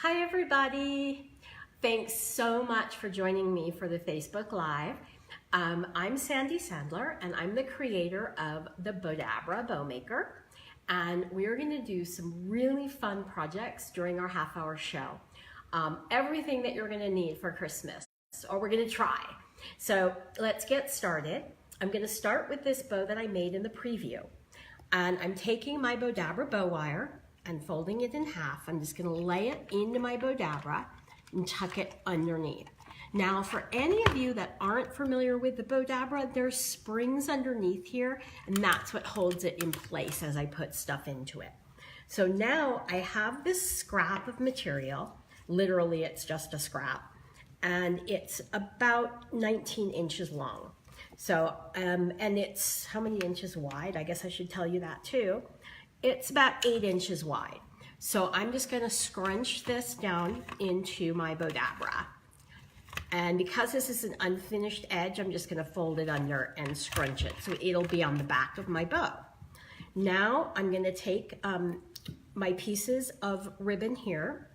Hi everybody! Thanks so much for joining me for the Facebook Live. I'm Sandy Sandler and I'm the creator of the Bowdabra Bow Maker, and we're going to do some really fun projects during our half-hour show. Everything that you're going to need for Christmas, or we're going to try. So let's get started. I'm going to start with this bow that I made in the preview, and I'm taking my Bowdabra Bow Wire and folding it in half. I'm just going to lay it into my Bowdabra and tuck it underneath. Now, for any of you that aren't familiar with the Bowdabra, there's springs underneath here, and that's what holds it in place as I put stuff into it. So now I have this scrap of material. Literally, it's just a scrap, and it's about 19 inches long. So, and it's how many inches wide? I guess I should tell you that too. It's about 8 inches wide. So I'm just going to scrunch this down into my Bowdabra. And because this is an unfinished edge, I'm just going to fold it under and scrunch it. So it'll be on the back of my bow. Now I'm going to take my pieces of ribbon here,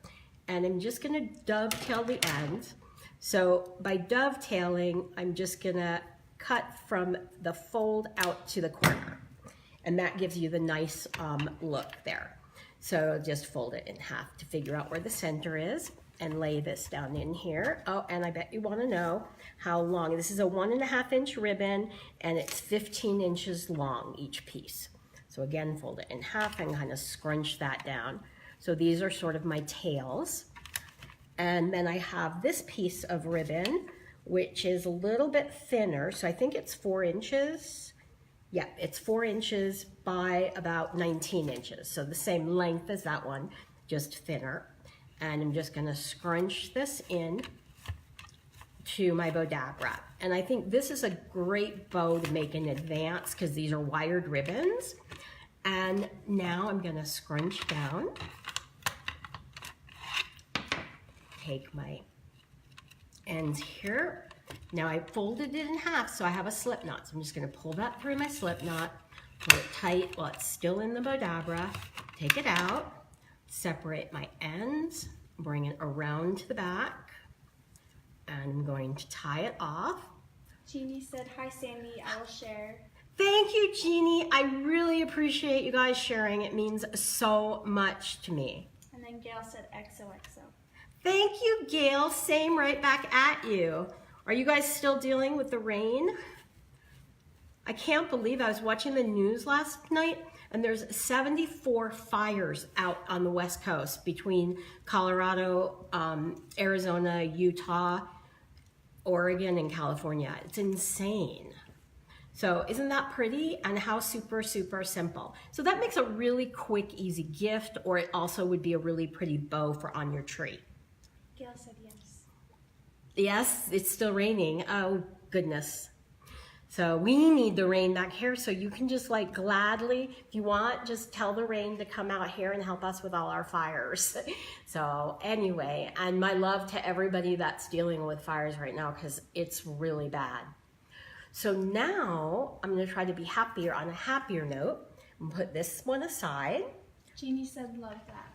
and I'm just going to dovetail the ends. So by dovetailing, I'm just going to cut from the fold out to the corner. And that gives you the nice look there. So just fold it in half to figure out where the center is and lay this down in here. Oh, and I bet you want to know how long. This is a 1.5 inch ribbon, and it's 15 inches long each piece. So again, fold it in half and kind of scrunch that down. So these are sort of my tails. And then I have this piece of ribbon, which is a little bit thinner. So I think it's 4 inches. Yeah, it's 4 inches by about 19 inches. So the same length as that one, just thinner. And I'm just gonna scrunch this in to my Bowdabra. And I think this is a great bow to make in advance because these are wired ribbons. And now I'm gonna scrunch down. Take my ends here. Now I folded it in half, so I have a slip knot. So I'm just going to pull that through my slip knot, pull it tight while it's still in the Bowdabra, take it out, separate my ends, bring it around to the back, and I'm going to tie it off. Jeannie said, "Hi Sandy, I will share." Thank you, Jeannie. I really appreciate you guys sharing. It means so much to me. And then Gail said, "XOXO." Thank you, Gail. Same right back at you. Are you guys still dealing with the rain? I can't believe I was watching the news last night, and there's 74 fires out on the West Coast between Colorado, Arizona, Utah, Oregon, and California. It's insane. So isn't that pretty? And how super, super simple. So that makes a really quick, easy gift, or it also would be a really pretty bow for on your tree. Gail said yes. Yes, it's still raining. Oh, goodness. So we need the rain back here, so you can just like gladly, if you want, just tell the rain to come out here and help us with all our fires. So anyway, and my love to everybody that's dealing with fires right now because it's really bad. So now I'm going to try to be happier on a happier note and put this one aside. Jeannie said, "Love that."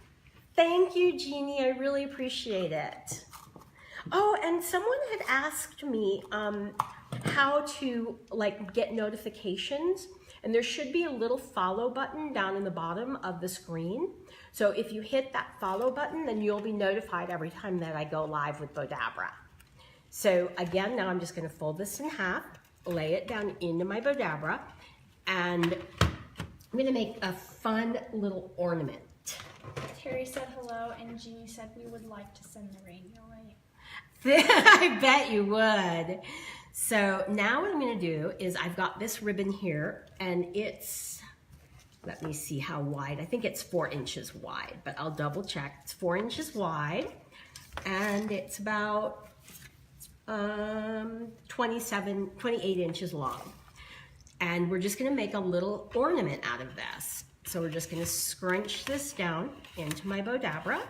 Thank you, Jeannie. I really appreciate it. Oh, and someone had asked me how to like get notifications, and there should be a little follow button down in the bottom of the screen. So if you hit that follow button, then you'll be notified every time that I go live with Bowdabra. So again, now I'm just going to fold this in half, lay it down into my Bowdabra, and I'm going to make a fun little ornament. Terry said hello, and Jeannie said we would like to send the rain your way. I bet you would. So now what I'm going to do is I've got this ribbon here, and it's, let me see how wide. I think it's 4 inches wide, but I'll double check. It's 4 inches wide, and it's about 28 inches long. And we're just going to make a little ornament out of this. So we're just going to scrunch this down into my Bowdabra.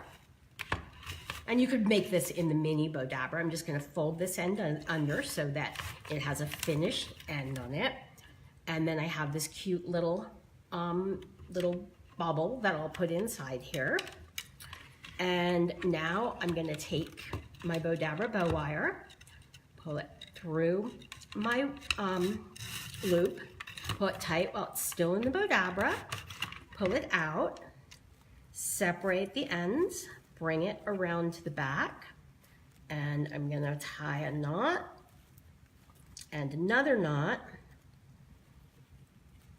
And you could make this in the mini Bowdabra. I'm just going to fold this end under so that it has a finished end on it. And then I have this cute little bauble that I'll put inside here. And now I'm gonna take my Bowdabra bow wire, pull it through my loop, pull it tight while it's still in the Bowdabra, pull it out, separate the ends, bring it around to the back, and I'm gonna tie a knot and another knot,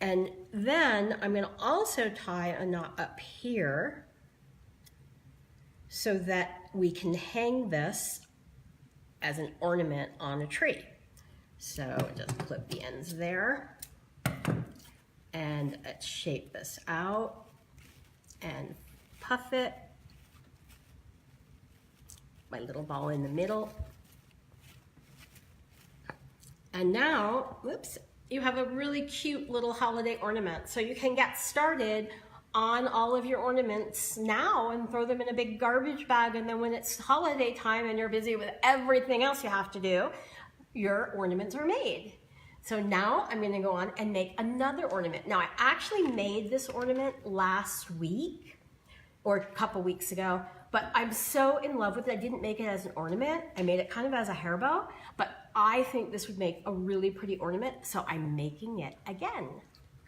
and then I'm gonna also tie a knot up here so that we can hang this as an ornament on a tree. So just clip the ends there, and let's shape this out and puff it. My little ball in the middle. And now, whoops, you have a really cute little holiday ornament. So you can get started on all of your ornaments now and throw them in a big garbage bag, and then when it's holiday time and you're busy with everything else you have to do, your ornaments are made. So now I'm gonna go on and make another ornament. Now I actually made this ornament last week or a couple weeks ago, but I'm so in love with it. I didn't make it as an ornament. I made it kind of as a hair bow, but I think this would make a really pretty ornament, so I'm making it again.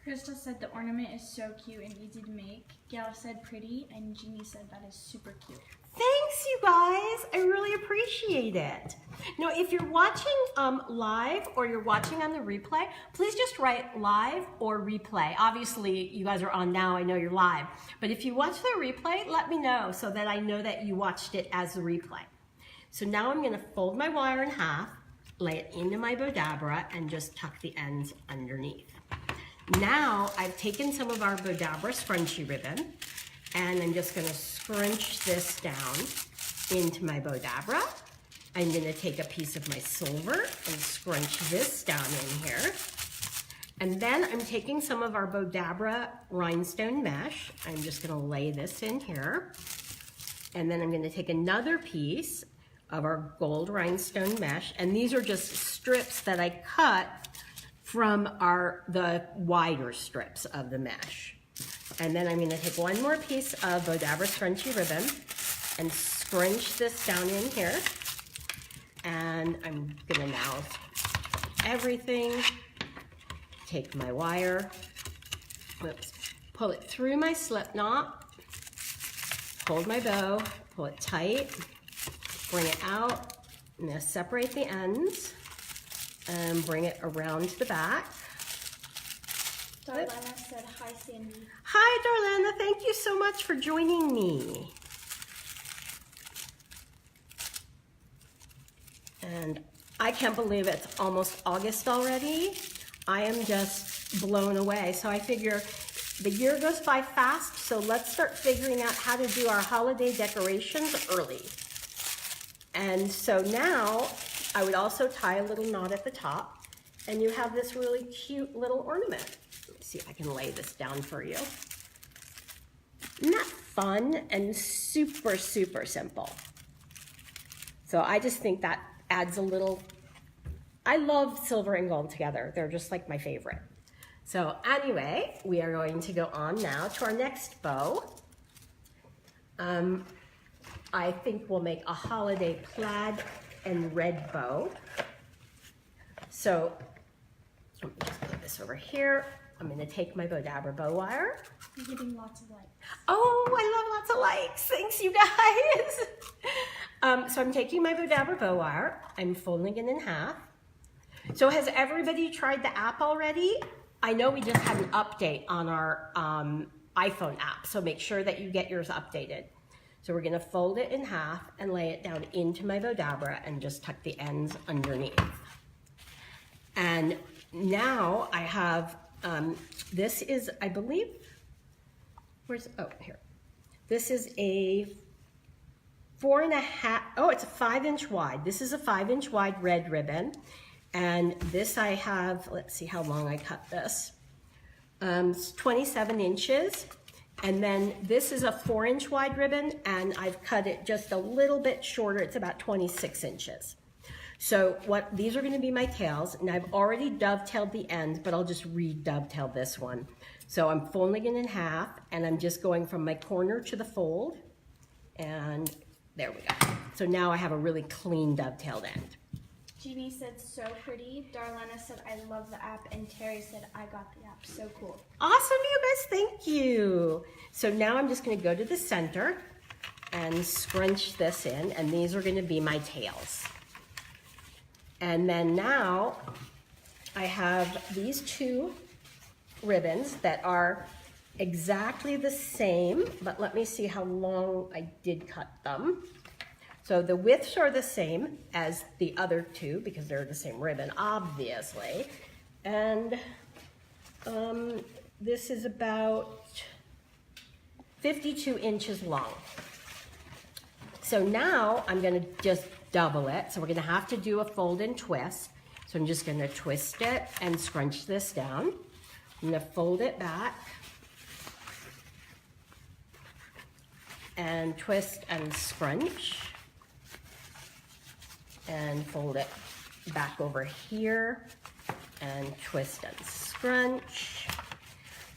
Krista said the ornament is so cute and easy to make. Gail said pretty, and Jeannie said that is super cute. Thanks, you guys. I really appreciate it. Now, if you're watching live or you're watching on the replay, please just write live or replay. Obviously, you guys are on now. I know you're live. But if you watch the replay, let me know so that I know that you watched it as the replay. So now I'm going to fold my wire in half, lay it into my Bowdabra, and just tuck the ends underneath. Now I've taken some of our Bowdabra scrunchy ribbon, and I'm just going to scrunch this down into my Bowdabra. I'm going to take a piece of my silver and scrunch this down in here. And then I'm taking some of our Bowdabra rhinestone mesh. I'm just going to lay this in here. And then I'm going to take another piece of our gold rhinestone mesh. And these are just strips that I cut from the wider strips of the mesh. And then I'm going to take one more piece of Bowdabra scrunchy ribbon and scrunch this down in here. And I'm going to now everything, take my wire, whoops, pull it through my slip knot, hold my bow, pull it tight, bring it out. I'm going to separate the ends and bring it around to the back. Darlena said, hi, Sandy. Hi, Darlena. Thank you so much for joining me. And I can't believe it's almost August already. I am just blown away. So I figure the year goes by fast, so let's start figuring out how to do our holiday decorations early. And so now I would also tie a little knot at the top, and you have this really cute little ornament. Let me see if I can lay this down for you. Isn't that fun and super, super simple? So I just think that adds a little, I love silver and gold together. They're just like my favorite. So anyway, we are going to go on now to our next bow. I think we'll make a holiday plaid and red bow. So let me just put this over here. I'm going to take my Bowdabra bow wire. You're getting lots of likes. Oh, I love lots of likes. Thanks, you guys. So I'm taking my Bowdabra bow wire. I'm folding it in half. So has everybody tried the app already? I know we just had an update on our iPhone app, so make sure that you get yours updated. So we're going to fold it in half and lay it down into my Bowdabra and just tuck the ends underneath. And now I have, this is, I believe, here. This is a 4.5, it's a 5-inch wide. This is a 5-inch wide red ribbon. And this I have, let's see how long I cut this. It's 27 inches. And then this is a 4-inch wide ribbon, and I've cut it just a little bit shorter. It's about 26 inches. So these are going to be my tails, and I've already dovetailed the ends, but I'll just re-dovetail this one. So I'm folding it in half, and I'm just going from my corner to the fold, And there we go. So now I have a really clean dovetailed end. Jeannie said so pretty. Darlena said I love the app, and Terry said I got the app. So cool. Awesome, you guys, thank you. So now I'm just gonna go to the center and scrunch this in, and these are gonna be my tails. And then now I have these two ribbons that are exactly the same, but let me see how long I did cut them. So the widths are the same as the other two because they're the same ribbon, obviously. And this is about 52 inches long. So now I'm gonna just double it. So we're gonna have to do a fold and twist. So I'm just gonna twist it and scrunch this down. I'm gonna fold it back and twist and scrunch and fold it back over here and twist and scrunch.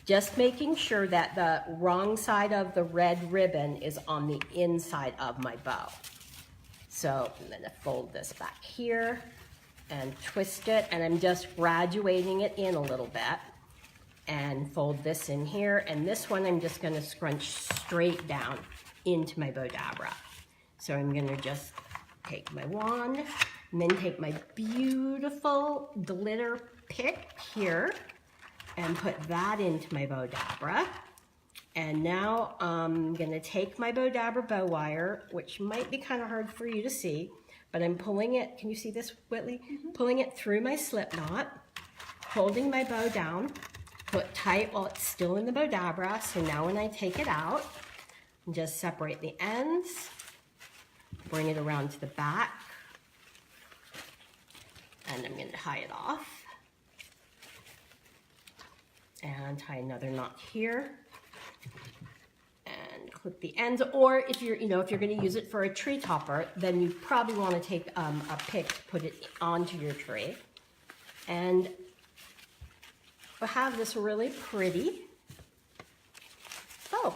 Just making sure that the wrong side of the red ribbon is on the inside of my bow. So I'm gonna fold this back here and twist it, and I'm just graduating it in a little bit and fold this in here. And this one I'm just gonna scrunch straight down into my Bowdabra. So I'm gonna just take my wand and then take my beautiful glitter pick here and put that into my Bowdabra. And now I'm gonna take my Bowdabra bow wire, which might be kind of hard for you to see, but I'm pulling it, can you see this, Whitley? Pulling it through my slip knot, holding my bow down, put tight while it's still in the Bowdabra. So now when I take it out, just separate the ends, bring it around to the back, and I'm going to tie it off and tie another knot here and clip the ends. Or if you're, if you're going to use it for a tree topper, then you probably want to take a pick to put it onto your tree. And we'll have this really pretty bow.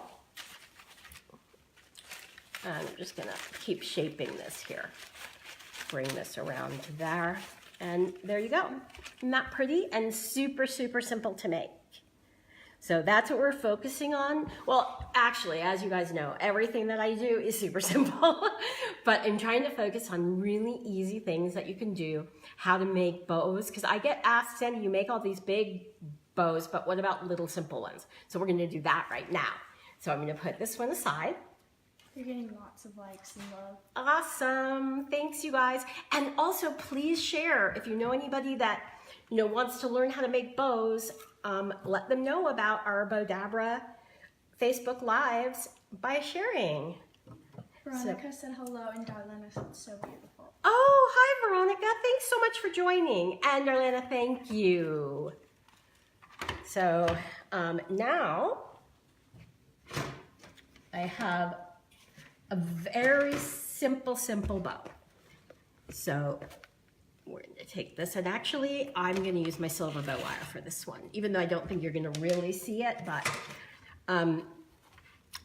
And I'm just gonna keep shaping this here. Bring this around to there. And there you go. Isn't that pretty? And super, super simple to make. So that's what we're focusing on. Well, actually, as you guys know, everything that I do is super simple. But I'm trying to focus on really easy things that you can do, how to make bows. Because I get asked, Sandy, you make all these big bows, but what about little simple ones? So we're gonna do that right now. So I'm gonna put this one aside. You're getting lots of likes and love. Awesome. Thanks, you guys. And also, please share if you know anybody that wants to learn how to make bows. Let them know about our Bowdabra Facebook Lives by sharing. Veronica said hello, and Darlena said so beautiful. Oh, hi, Veronica. Thanks so much for joining. And Darlena, thank you. So now I have a very simple bow. So we're going to take this, and actually I'm going to use my silver bow wire for this one, even though I don't think you're going to really see it. But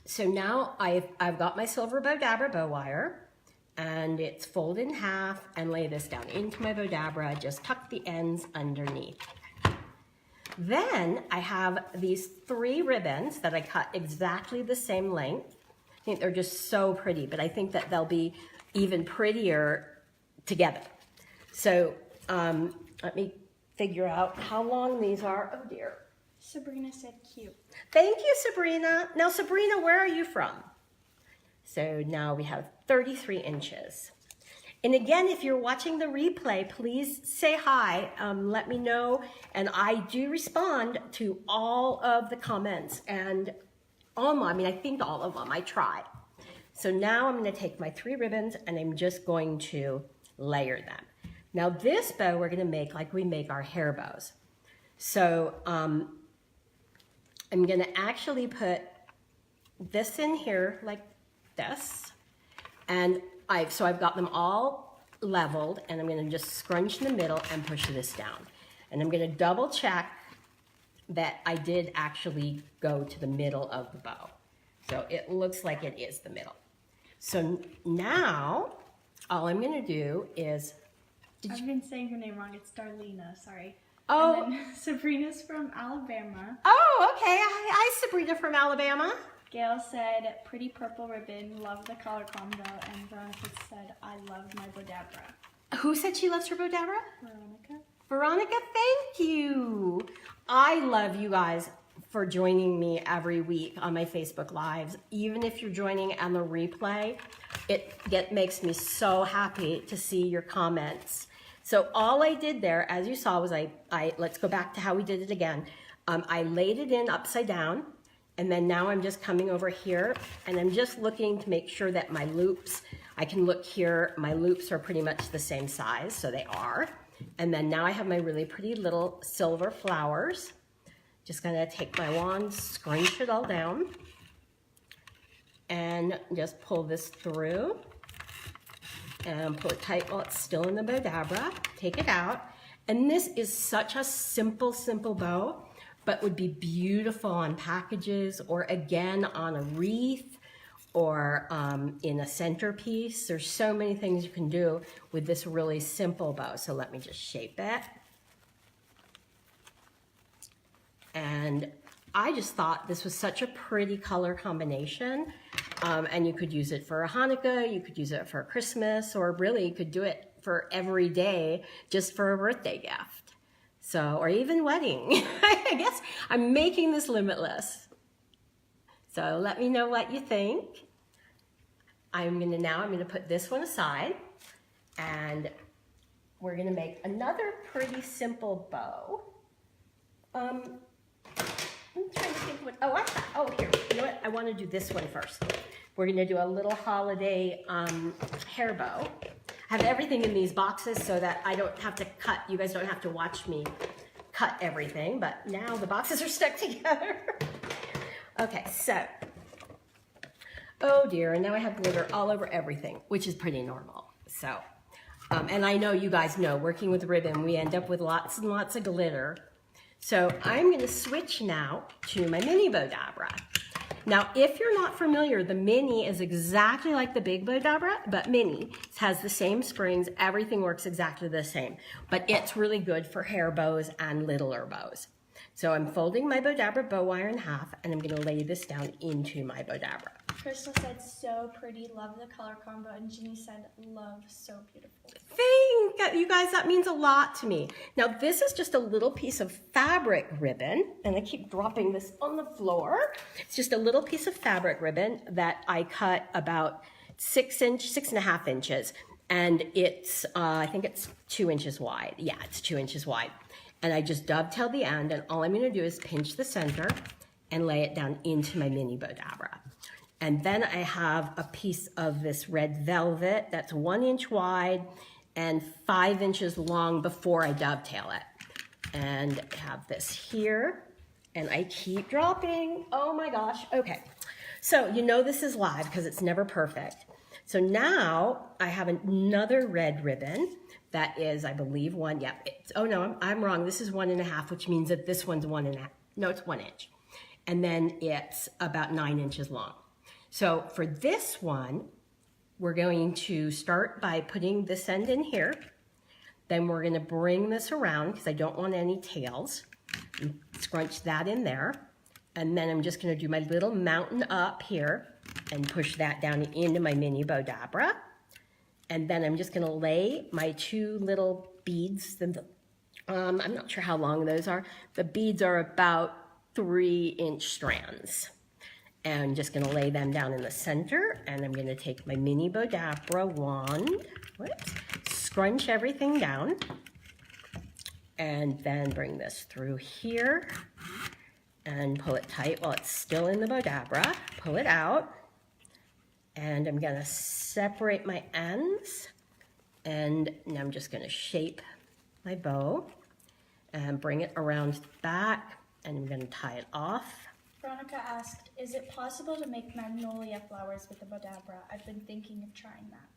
so now I've got my silver Bowdabra bow wire, and it's fold in half and lay this down into my Bowdabra. Just tuck the ends underneath. Then I have these 3 ribbons that I cut exactly the same length. I think they're just so pretty, but I think that they'll be even prettier together. So let me figure out how long these are. Oh dear. Sabrina said cute. Thank you, Sabrina. Now, Sabrina, where are you from? So now we have 33 inches. And again, if you're watching the replay, please say hi. Let me know. And I do respond to all of the comments and I think all of them. I try. So now I'm going to take my 3 ribbons and I'm just going to layer them. Now this bow we're going to make like we make our hair bows. So I'm going to actually put this in here like this. And I've got them all leveled, and I'm going to just scrunch in the middle and push this down. And I'm going to double check that I did actually go to the middle of the bow. So it looks like it is the middle. So now, all I'm gonna do is, I've been saying her name wrong. It's Darlena, sorry. oh, And then Sabrina's from Alabama. oh, okay, hi Sabrina from Alabama. Gail said, pretty purple ribbon, love the color combo. And Veronica said, I love my Bowdabra. Who said she loves her Bowdabra? Veronica. Veronica, thank you. I love you guys for joining me every week on my Facebook Lives. Even if you're joining on the replay, it makes me so happy to see your comments. So all I did there, as you saw, was I let's go back to how we did it again. I laid it in upside down, and then now I'm just coming over here, and I'm just looking to make sure that my loops, I can look here, my loops are pretty much the same size, so they are. And then now I have my really pretty little silver flowers. Just gonna take my wand, scrunch it all down, and just pull this through, and pull it tight while it's still in the Bowdabra. Take it out. And this is such a simple, simple bow, but would be beautiful on packages, or again on a wreath, or in a centerpiece. There's so many things you can do with this really simple bow. So let me just shape it. And I just thought this was such a pretty color combination. And you could use it for a Hanukkah, you could use it for Christmas, or really you could do it for every day just for a birthday gift. So, or even wedding. I guess I'm making this limitless. So let me know what you think. I'm gonna put this one aside, and we're gonna make another pretty simple bow. I'm trying to think what, here, you know what? I wanna do this one first. We're gonna do a little holiday hair bow. I have everything in these boxes so that I don't have to cut, you guys don't have to watch me cut everything, but now the boxes are stuck together. Okay, so, oh dear, and now I have glitter all over everything, which is pretty normal. So, and I know you guys know, working with ribbon, we end up with lots and lots of glitter. So I'm gonna switch now to my mini Bowdabra. Now, if you're not familiar, the mini is exactly like the big Bowdabra, but mini. It has the same springs, everything works exactly the same, but it's really good for hair bows and littler bows. So I'm folding my Bowdabra bow wire in half, and I'm gonna lay this down into my Bowdabra. Crystal said, so pretty, love the color combo. And Ginny said, love, so beautiful. Thank you guys, that means a lot to me. Now this is just a little piece of fabric ribbon, and I keep dropping this on the floor. It's just a little piece of fabric ribbon that I cut about 6.5 inches, and it's, I think it's 2 inches wide. Yeah, it's 2 inches wide. And I just dovetail the end, and all I'm gonna do is pinch the center and lay it down into my mini Bowdabra. And then I have a piece of this red velvet that's 1 inch wide and 5 inches long before I dovetail it. And I have this here, and I keep dropping. Oh my gosh, okay. So you know this is live because it's never perfect. So now I have another red ribbon that is, I believe, oh no, I'm wrong. This is 1.5, which means that this one's 1.5. No, it's 1 inch. And then it's about 9 inches long. So for this one, we're going to start by putting this end in here. Then we're gonna bring this around because I don't want any tails. And scrunch that in there. And then I'm just gonna do my little mountain up here and push that down into my mini Bowdabra. And then I'm just gonna lay my 2 little beads. I'm not sure how long those are. The beads are about 3-inch strands. And I'm just gonna lay them down in the center, and I'm gonna take my mini Bowdabra wand, scrunch everything down, and then bring this through here, and pull it tight while it's still in the Bowdabra, pull it out, and I'm gonna separate my ends, and now I'm just gonna shape my bow, and bring it around the back, and I'm gonna tie it off. Veronica asked, is it possible to make magnolia flowers with the Bowdabra? I've been thinking of trying that.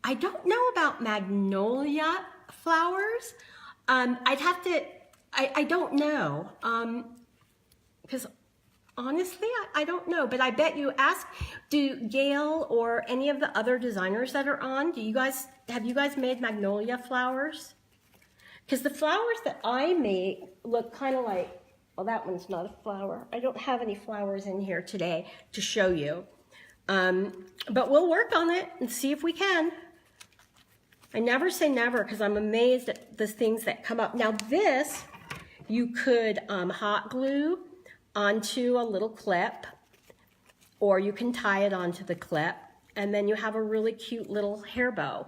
I don't know about magnolia flowers. I'd have to, I don't know. Because Honestly, I don't know, but I bet you do Gail or any of the other designers that are on, have you guys made magnolia flowers? Because the flowers that I make look kind of like, well, that one's not a flower. I don't have any flowers in here today to show you. But we'll work on it and see if we can. I never say never because I'm amazed at the things that come up. Now this, you could hot glue onto a little clip, or you can tie it onto the clip, and then you have a really cute little hair bow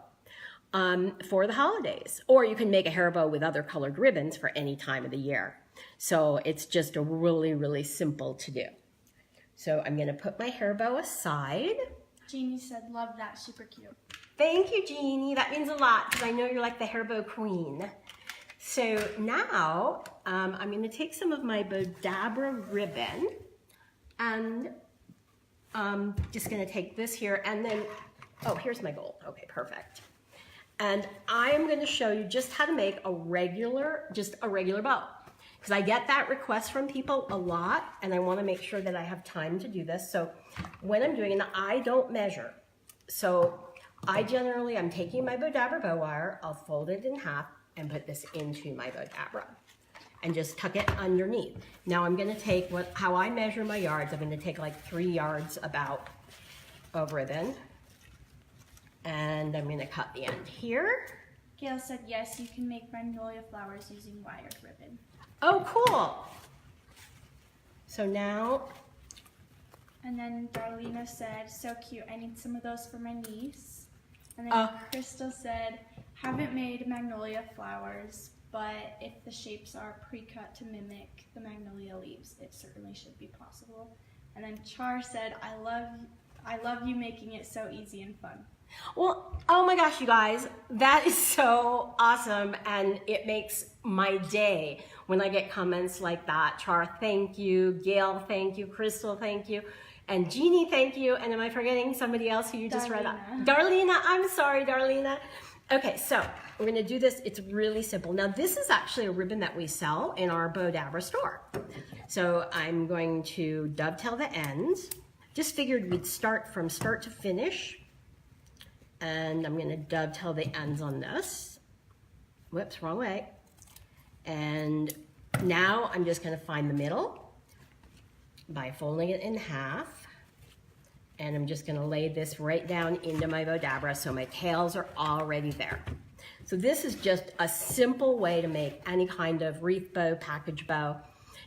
for the holidays. Or you can make a hair bow with other colored ribbons for any time of the year. So it's just a really, really simple to do. So I'm gonna put my hair bow aside. Jeannie said, love that, super cute. Thank you, Jeannie. That means a lot because I know you're like the hair bow queen. So now I'm going to take some of my Bowdabra ribbon and just going to take this here and then, oh, here's my gold. Okay, perfect. And I am going to show you just how to make a regular bow. Because I get that request from people a lot and I want to make sure that I have time to do this. So when I'm doing it, I don't measure. So I'm taking my Bowdabra bow wire, I'll fold it in half and put this into my Bowdabra and just tuck it underneath. Now I'm gonna take how I measure my yards. I'm gonna take like 3 yards about of ribbon and I'm gonna cut the end here. Gail said, yes, you can make magnolia flowers using wired ribbon. Oh, cool. So now. And then Darlena said, so cute, I need some of those for my niece. And then Crystal said, haven't made magnolia flowers, but if the shapes are pre-cut to mimic the magnolia leaves, it certainly should be possible. And then Char said, I love you making it so easy and fun. Well, oh my gosh, you guys, that is so awesome. And it makes my day when I get comments like that. Char, thank you. Gail, thank you. Crystal, thank you. And Jeannie, thank you. And am I forgetting somebody else who you just read out? Darlena, I'm sorry, Darlena. Okay, so we're gonna do this. It's really simple. Now this is actually a ribbon that we sell in our Bowdabra store. So I'm going to dovetail the ends. Just figured we'd start from start to finish. And I'm gonna dovetail the ends on this. Whoops, wrong way. And now I'm just gonna find the middle by folding it in half. And I'm just gonna lay this right down into my Bowdabra so my tails are already there. So this is just a simple way to make any kind of wreath bow, package bow.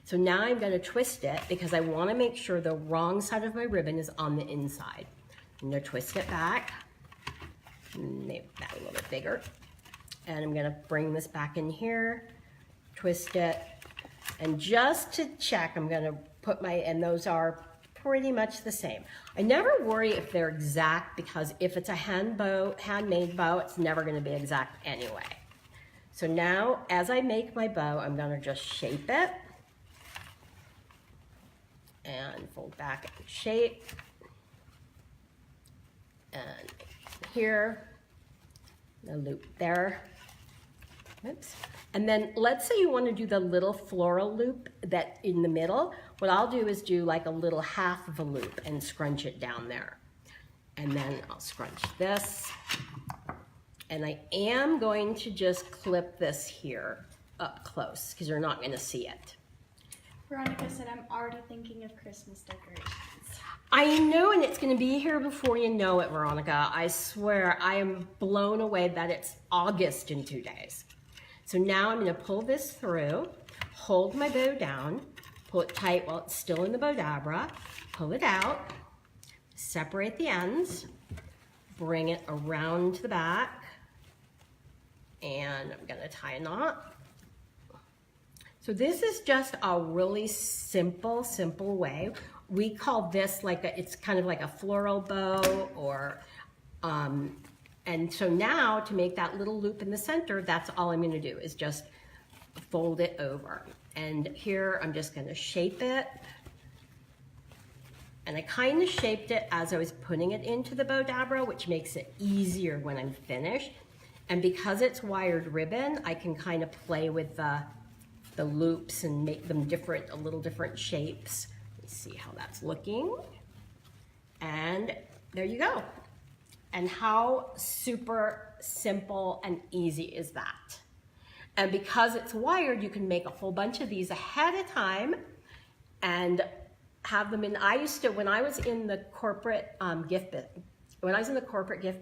So now I'm gonna twist it because I wanna make sure the wrong side of my ribbon is on the inside. I'm gonna twist it back, make that a little bit bigger. And I'm gonna bring this back in here, twist it, and just to check, I'm gonna put and those are pretty much the same. I never worry if they're exact because if it's a handmade bow, it's never gonna be exact anyway. So now, as I make my bow, I'm gonna just shape it and fold back and shape. And here, a loop there. Oops. And then let's say you want to do the little floral loop that in the middle. What I'll do is do like a little half of a loop and scrunch it down there. And then I'll scrunch this. And I am going to just clip this here up close because you're not going to see it. Veronica said, I'm already thinking of Christmas decorations. I know, and it's going to be here before you know it, Veronica. I swear, I am blown away that it's August in 2 days. So now I'm going to pull this through, hold my bow down, pull it tight while it's still in the Bowdabra, pull it out, separate the ends, bring it around to the back, and I'm going to tie a knot. So this is just a really simple way. We call this it's kind of like a floral bow or, and so now to make that little loop in the center, that's all I'm gonna do is just fold it over. And here I'm just gonna shape it. And I kind of shaped it as I was putting it into the Bowdabra, which makes it easier when I'm finished. And because it's wired ribbon, I can kind of play with the loops and make them a little different shapes see how that's looking. And there you go. And how super simple and easy is that? And because it's wired, you can make a whole bunch of these ahead of time and have them in. I used to, when I was in the corporate gift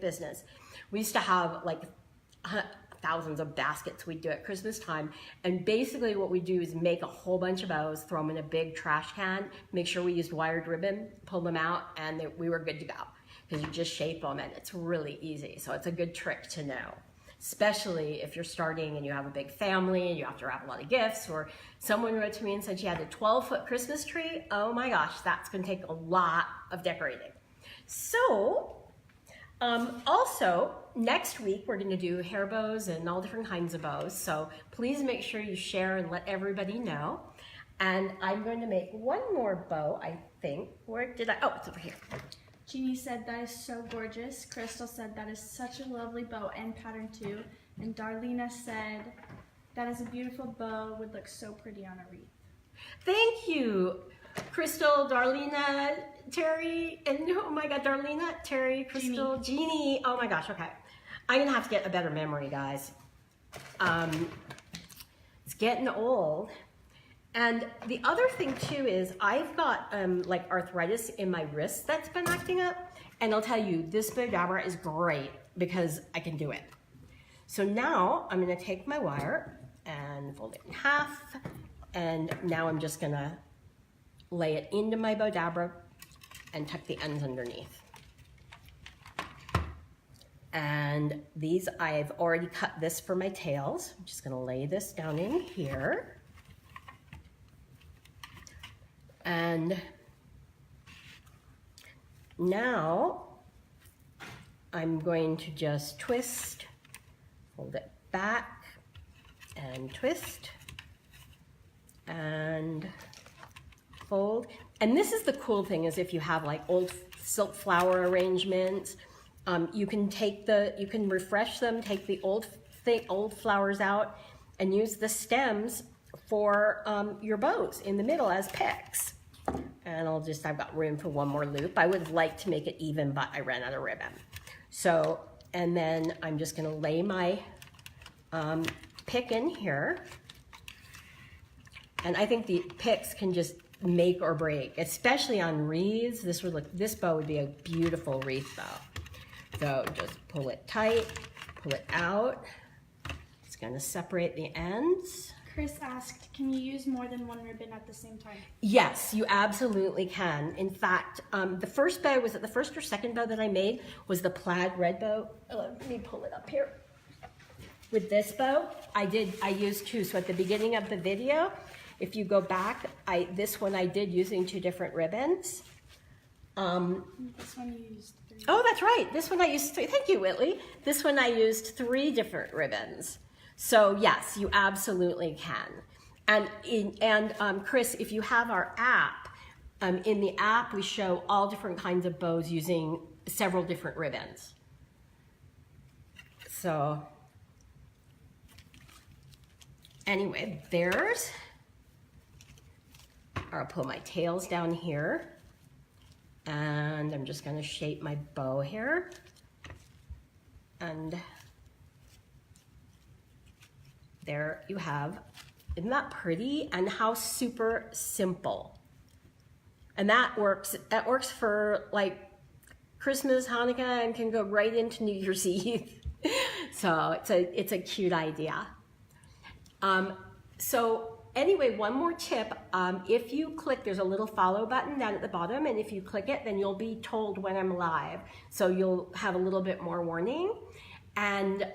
business, we used to have like thousands of baskets we'd do at Christmas time. And basically what we do is make a whole bunch of bows, throw them in a big trash can, make sure we used wired ribbon, pull them out, and we were good to go. Because you just shape them and it's really easy. So it's a good trick to know, especially if you're starting and you have a big family and you have to wrap a lot of gifts. Or someone wrote to me and said she had a 12-foot Christmas tree. Oh my gosh, that's gonna take a lot of decorating. So, also, next week we're gonna do hair bows and all different kinds of bows. So please make sure you share and let everybody know. And I'm going to make one more bow, I think. Where did I, oh, it's over here. Jeannie said that is so gorgeous. Crystal said that is such a lovely bow and pattern too. And Darlena said that is a beautiful bow, would look so pretty on a wreath. Thank you, Crystal, Darlena, Terry, and oh my God, Darlena, Terry, Crystal, Jeannie. Oh my gosh, okay. I'm gonna have to get a better memory, guys. It's getting old. And the other thing too is I've got like arthritis in my wrist that's been acting up. And I'll tell you, this Bowdabra is great because I can do it. So now I'm gonna take my wire and fold it in half. And now I'm just gonna lay it into my Bowdabra and tuck the ends underneath. And these, I've already cut this for my tails. I'm just gonna lay this down in here. And now I'm going to just twist, fold it back and twist and fold. And this is the cool thing, is if you have like old silk flower arrangements, you can refresh them, take the old flowers out and use the stems for your bows in the middle as picks. And I've got room for one more loop. I would like to make it even, but I ran out of ribbon. So, and then I'm just gonna lay my pick in here. And I think the picks can just make or break, especially on wreaths. This bow would be a beautiful wreath bow. So just pull it tight, pull it out. It's gonna separate the ends. Chris asked, can you use more than one ribbon at the same time? Yes, you absolutely can. In fact, the first bow, was it the first or second bow that I made, was the plaid red bow. Let me pull it up here. With this bow, I used two. So at the beginning of the video, if you go back, this one I did using 2 different ribbons. This one you used 3. Oh, that's right. This one I used 3. Thank you, Whitley. This one I used 3 different ribbons. So yes, you absolutely can. And Chris, if you have our app, in the app we show all different kinds of bows using several different ribbons. So anyway, I'll pull my tails down here and I'm just going to shape my bow here. And there you have, isn't that pretty? And how super simple. And that works for like Christmas, Hanukkah, and can go right into New Year's Eve. So it's a cute idea. So anyway, one more tip. If you click, there's a little follow button down at the bottom, and if you click it, then you'll be told when I'm live. So you'll have a little bit more warning. And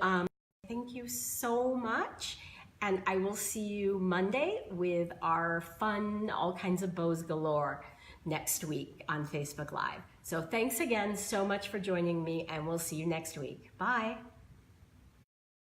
thank you so much, and I will see you Monday with our fun, all kinds of bows galore next week on Facebook Live. So thanks again so much for joining me, and we'll see you next week. Bye.